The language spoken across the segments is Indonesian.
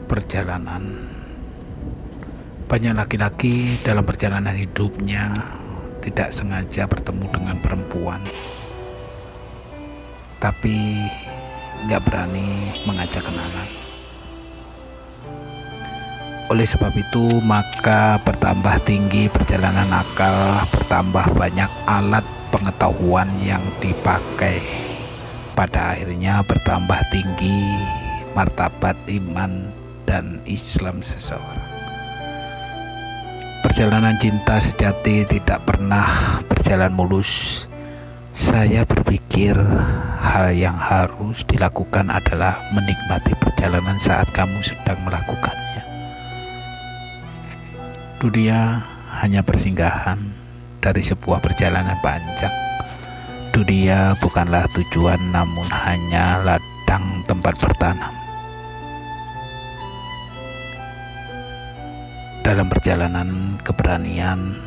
perjalanan. Banyak laki-laki dalam perjalanan hidupnya tidak sengaja bertemu dengan perempuan, tapi nggak berani mengajak kenalan. Oleh sebab itu, maka bertambah tinggi perjalanan akal, bertambah banyak alat pengetahuan yang dipakai. Pada akhirnya bertambah tinggi martabat iman dan Islam seseorang. Perjalanan cinta sejati tidak pernah berjalan mulus. Saya berpikir hal yang harus dilakukan adalah menikmati perjalanan saat kamu sedang melakukannya. Dunia hanya persinggahan dari sebuah perjalanan panjang. Dunia bukanlah tujuan, namun hanya ladang tempat bertanam. Dalam perjalanan keberanian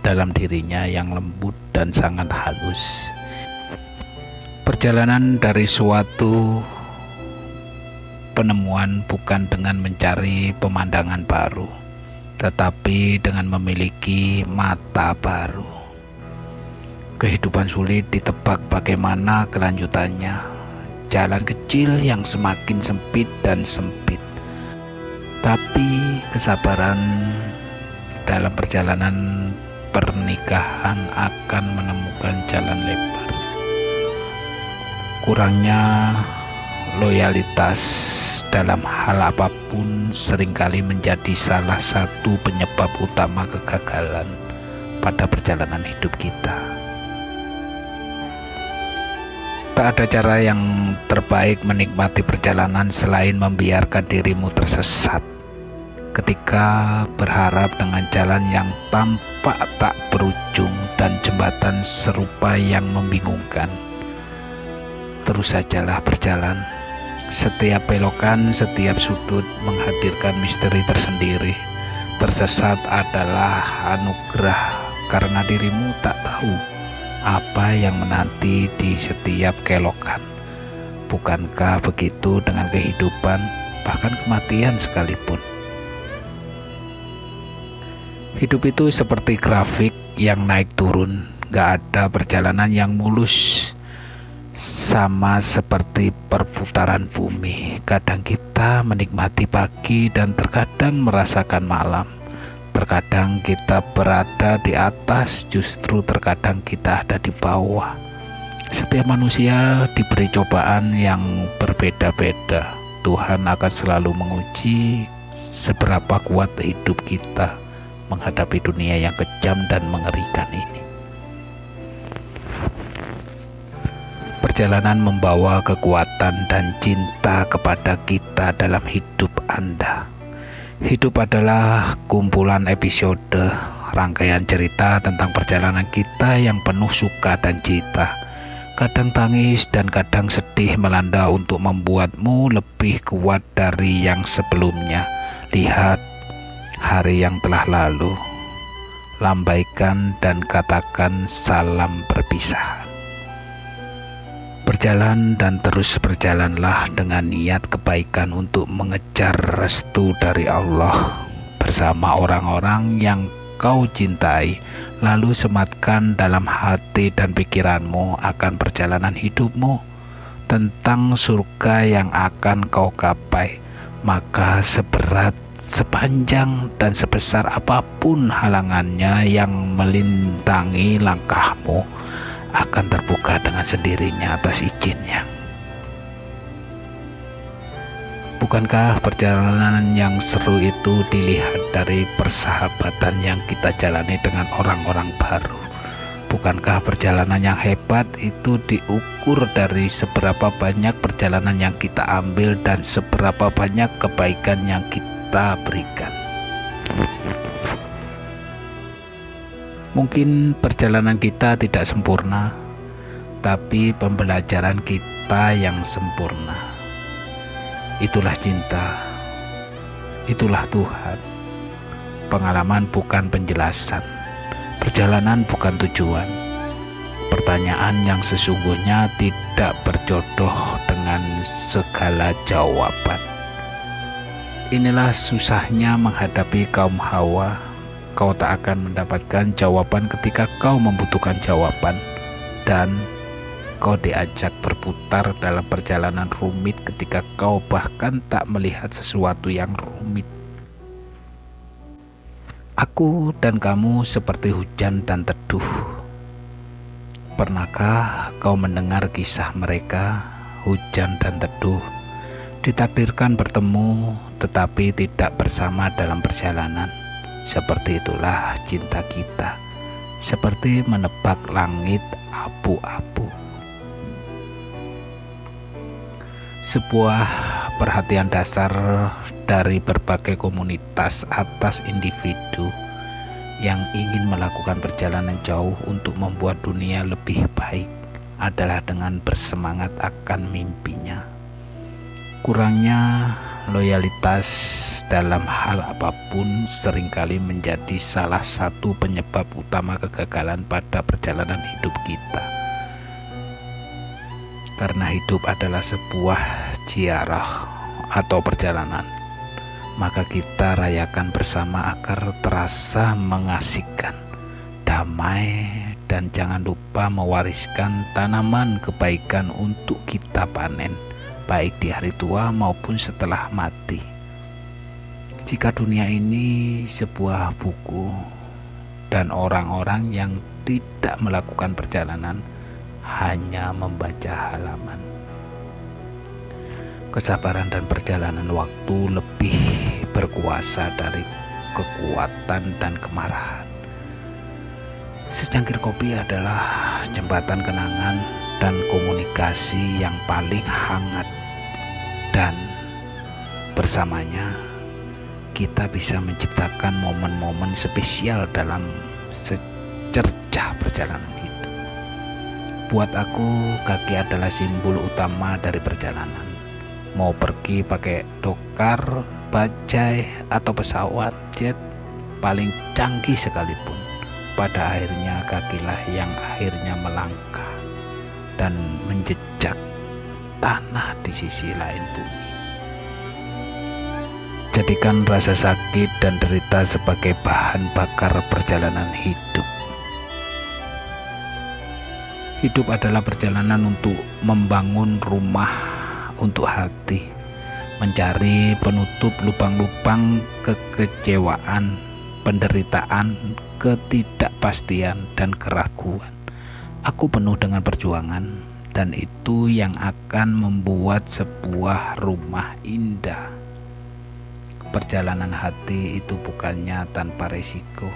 dalam dirinya yang lembut dan sangat halus. Perjalanan dari suatu penemuan bukan dengan mencari pemandangan baru, tetapi dengan memiliki mata baru. Kehidupan sulit ditebak bagaimana kelanjutannya. Jalan kecil yang semakin sempit dan sempit. Tapi kesabaran dalam perjalanan pernikahan akan menemukan jalan lebar. Kurangnya loyalitas dalam hal apapun seringkali menjadi salah satu penyebab utama kegagalan pada perjalanan hidup kita. Tak ada cara yang terbaik menikmati perjalanan selain membiarkan dirimu tersesat ketika berharap dengan jalan yang tampak tak berujung dan jembatan serupa yang membingungkan. Terus sajalah berjalan. Setiap belokan, setiap sudut menghadirkan misteri tersendiri. Tersesat adalah anugerah karena dirimu tak tahu apa yang menanti di setiap kelokan. Bukankah begitu dengan kehidupan, bahkan kematian sekalipun? Hidup itu seperti grafik yang naik turun, gak ada perjalanan yang mulus. Sama seperti perputaran bumi, kadang kita menikmati pagi dan terkadang merasakan malam. Terkadang kita berada di atas, justru terkadang kita ada di bawah. Setiap manusia diberi cobaan yang berbeda-beda. Tuhan akan selalu menguji seberapa kuat hidup kita menghadapi dunia yang kejam dan mengerikan ini. Perjalanan membawa kekuatan dan cinta kepada kita dalam hidup Anda. Hidup adalah kumpulan episode, rangkaian cerita tentang perjalanan kita yang penuh suka dan cita. Kadang tangis dan kadang sedih melanda untuk membuatmu lebih kuat dari yang sebelumnya. Lihat hari yang telah lalu, lambaikan dan katakan salam perpisahan. Berjalan dan terus berjalanlah dengan niat kebaikan untuk mengejar restu dari Allah bersama orang-orang yang kau cintai. Lalu sematkan dalam hati dan pikiranmu akan perjalanan hidupmu tentang surga yang akan kau gapai. Maka seberat, sepanjang dan sebesar apapun halangannya yang melintangi langkahmu akan terbuka dengan sendirinya atas izinnya. Bukankah perjalanan yang seru itu dilihat dari persahabatan yang kita jalani dengan orang-orang baru? Bukankah perjalanan yang hebat itu diukur dari seberapa banyak perjalanan yang kita ambil dan seberapa banyak kebaikan yang kita berikan? Mungkin perjalanan kita tidak sempurna, tapi pembelajaran kita yang sempurna. Itulah cinta, itulah Tuhan. Pengalaman bukan penjelasan, perjalanan bukan tujuan. Pertanyaan yang sesungguhnya tidak berjodoh dengan segala jawaban. Inilah susahnya menghadapi kaum Hawa. Kau tak akan mendapatkan jawaban ketika kau membutuhkan jawaban, dan kau diajak berputar dalam perjalanan rumit ketika kau bahkan tak melihat sesuatu yang rumit. Aku dan kamu seperti hujan dan teduh. Pernahkah kau mendengar kisah mereka, hujan dan teduh? Ditakdirkan bertemu, tetapi tidak bersama dalam perjalanan. Seperti itulah cinta kita, seperti menebak langit abu-abu. Sebuah perhatian dasar dari berbagai komunitas atas individu yang ingin melakukan perjalanan jauh untuk membuat dunia lebih baik adalah dengan bersemangat akan mimpinya. Kurangnya loyalitas dalam hal apapun seringkali menjadi salah satu penyebab utama kegagalan pada perjalanan hidup kita. Karena hidup adalah sebuah ziarah atau perjalanan, maka kita rayakan bersama agar terasa mengasihkan, damai, dan jangan lupa mewariskan tanaman kebaikan untuk kita panen, baik di hari tua maupun setelah mati. Jika dunia ini sebuah buku dan orang-orang yang tidak melakukan perjalanan hanya membaca halaman, kesabaran dan perjalanan waktu lebih berkuasa dari kekuatan dan kemarahan. Secangkir kopi adalah jembatan kenangan dan komunikasi yang paling hangat, dan bersamanya kita bisa menciptakan momen-momen spesial dalam secercah perjalanan hidup. Buat aku, kaki adalah simbol utama dari perjalanan. Mau pergi pakai dokar, bajai, atau pesawat jet paling canggih sekalipun, pada akhirnya kakilah yang akhirnya melangkah dan menjejak tanah di sisi lain bumi. Jadikan rasa sakit dan derita sebagai bahan bakar perjalanan hidup. Hidup adalah perjalanan untuk membangun rumah untuk hati, mencari penutup lubang-lubang kekecewaan, penderitaan, ketidakpastian, dan keraguan. Aku penuh dengan perjuangan, dan itu yang akan membuat sebuah rumah indah. Perjalanan hati itu bukannya tanpa resiko.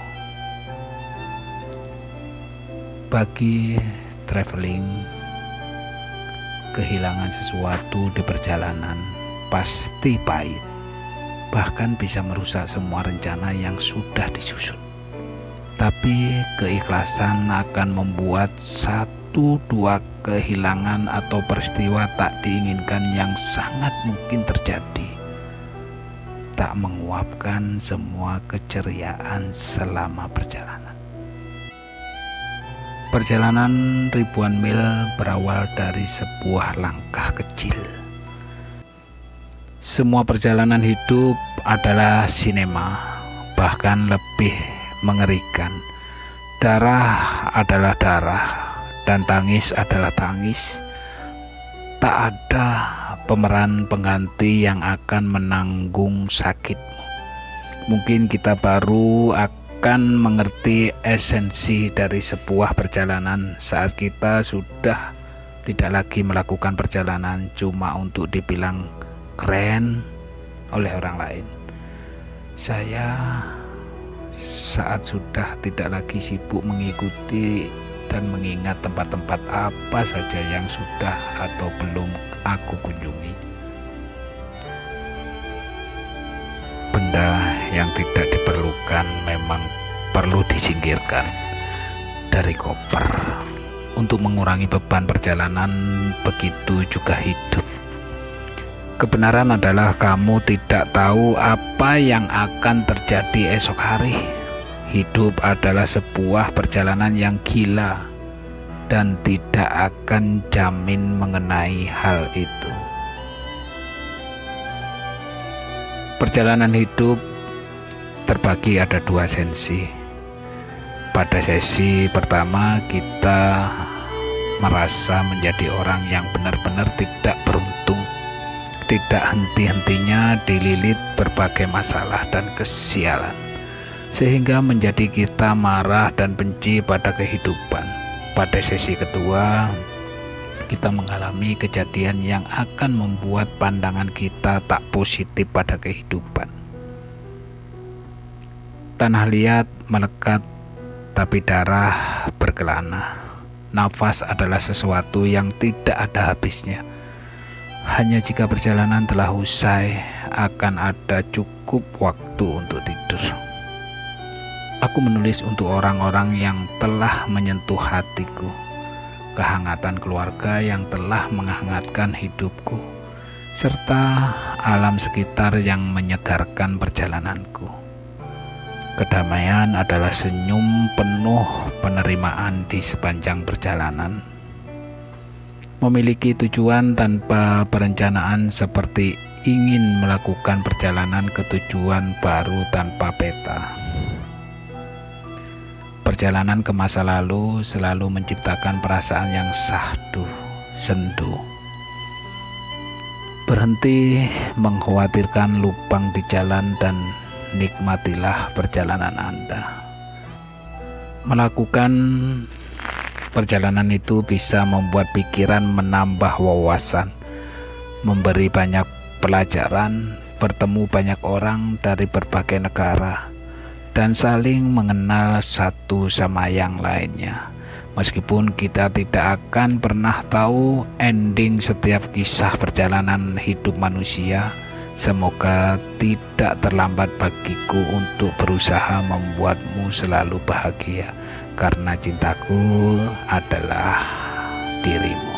Bagi traveling, kehilangan sesuatu di perjalanan pasti pahit, bahkan bisa merusak semua rencana yang sudah disusun. Tapi keikhlasan akan membuat satu dua kehilangan atau peristiwa tak diinginkan yang sangat mungkin terjadi tak menguapkan semua keceriaan selama perjalanan. Perjalanan ribuan mil berawal dari sebuah langkah kecil. Semua perjalanan hidup adalah sinema, bahkan lebih mengerikan. Darah adalah darah, dan tangis adalah tangis. Tak ada pemeran pengganti yang akan menanggung sakitmu. Mungkin kita baru akan mengerti esensi dari sebuah perjalanan saat kita sudah tidak lagi melakukan perjalanan cuma untuk dibilang keren oleh orang lain. Saya saat sudah tidak lagi sibuk mengikuti dan mengingat tempat-tempat apa saja yang sudah atau belum aku kunjungi. Benda yang tidak diperlukan memang perlu disingkirkan dari koper untuk mengurangi beban perjalanan. Begitu juga hidup. Kebenaran adalah kamu tidak tahu apa yang akan terjadi esok hari. Hidup adalah sebuah perjalanan yang gila dan tidak akan jamin mengenai hal itu. Perjalanan hidup terbagi ada dua sesi. Pada sesi pertama kita merasa menjadi orang yang benar-benar tidak beruntung, tidak henti-hentinya dililit berbagai masalah dan kesialan, sehingga menjadi kita marah dan benci pada kehidupan. Pada sesi kedua kita mengalami kejadian yang akan membuat pandangan kita tak positif pada kehidupan. Tanah liat melekat, tapi darah berkelana. Nafas adalah sesuatu yang tidak ada habisnya. Hanya jika perjalanan telah usai, akan ada cukup waktu untuk tidur. Aku menulis untuk orang-orang yang telah menyentuh hatiku, kehangatan keluarga yang telah menghangatkan hidupku, serta alam sekitar yang menyegarkan perjalananku. Kedamaian adalah senyum penuh penerimaan di sepanjang perjalanan. Memiliki tujuan tanpa perencanaan seperti ingin melakukan perjalanan ke tujuan baru tanpa peta. Perjalanan ke masa lalu selalu menciptakan perasaan yang sahdu, sendu. Berhenti mengkhawatirkan lubang di jalan dan nikmatilah perjalanan Anda. Melakukan perjalanan itu bisa membuat pikiran menambah wawasan, memberi banyak pelajaran, bertemu banyak orang dari berbagai negara, dan saling mengenal satu sama yang lainnya. Meskipun kita tidak akan pernah tahu ending setiap kisah perjalanan hidup manusia, semoga tidak terlambat bagiku untuk berusaha membuatmu selalu bahagia, karena cintaku adalah dirimu.